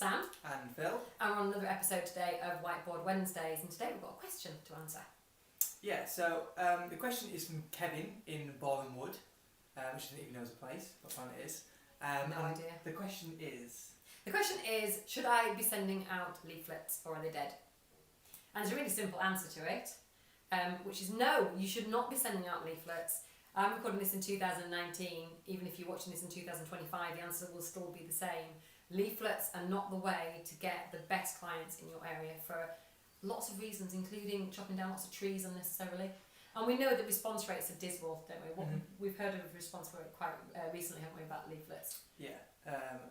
Sam. And Phil. And we're on another episode today of Whiteboard Wednesdays, and today we've got a question to answer. Yeah, so the question is from Kevin in Boreham Wood, which I don't even know is a place, but fun it is. No idea. The question is... should I be sending out leaflets or are they dead? And there's a really simple answer to it, which is no, you should not be sending out leaflets. I'm recording this in 2019, even if you're watching this in 2025, the answer will still be the same. Leaflets are not the way to get the best clients in your area for lots of reasons, including chopping down lots of trees unnecessarily. And we know that response rates are dismal, don't we? We've heard of response rate quite recently, haven't we, about leaflets? Yeah,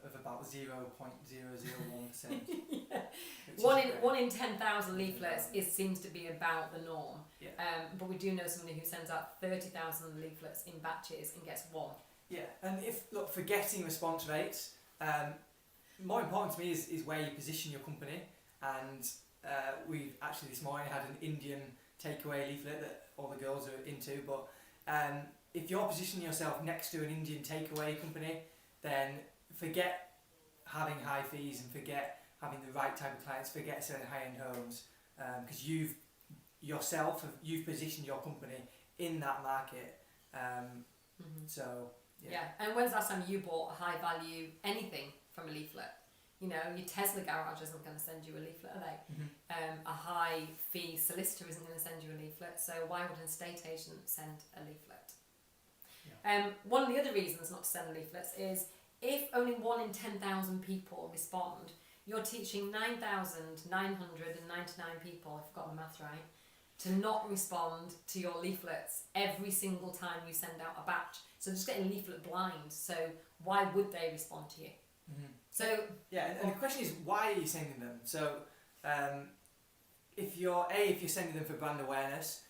of about 0.001%. Yeah. One in 10,000 leaflets seems to be about the norm. Yeah. But we do know somebody who sends out 30,000 leaflets in batches and gets one. Yeah, and forgetting response rates, more important to me is where you position your company. And we've actually this morning had an Indian takeaway leaflet that all the girls are into. But if you're positioning yourself next to an Indian takeaway company, then forget having high fees and forget having the right type of clients, forget selling high-end homes, because you've positioned your company in that market. So yeah. And when's the last time you bought a high value anything from a leaflet? You know, your Tesla garage isn't going to send you a leaflet, are they? A high fee solicitor isn't going to send you a leaflet, so why would an estate agent send a leaflet? Yeah. One of the other reasons not to send leaflets is if only 1 in 10,000 people respond, you're teaching 9,999 people, if I've got the math right, to not respond to your leaflets every single time you send out a batch. So just getting leaflet blind. So why would they respond to you? So yeah, and the question is, why are you sending them? So if you're sending them for brand awareness,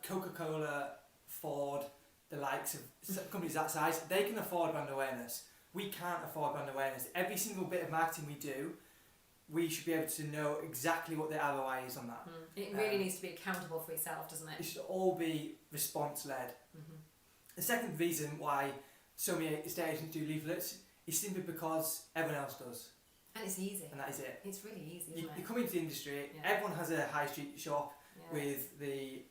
Coca-Cola, Ford, the likes of companies that size, they can afford brand awareness. We can't afford brand awareness. Every single bit of marketing we do, we should be able to know exactly what the ROI is on that. It really needs to be accountable for itself, doesn't it? It should all be response-led. The second reason why so many estate agents do leaflets is simply because everyone else does. And it's easy. And that is it. It's really easy, isn't it? You come into the industry, everyone has a high street shop with the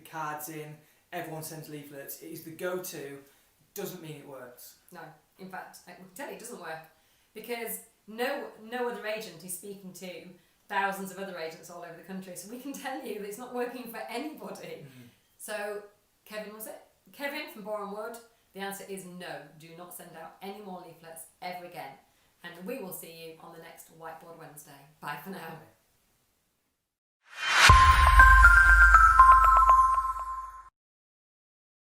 cards in, everyone sends leaflets. It is the go-to, doesn't mean it works. No, in fact, I can tell you it doesn't work, because no other agent is speaking to thousands of other agents all over the country, so we can tell you that it's not working for anybody. So Kevin from Boreham Wood, the answer is no, do not send out any more leaflets ever again, and we will see you on the next Whiteboard Wednesday. Bye for now.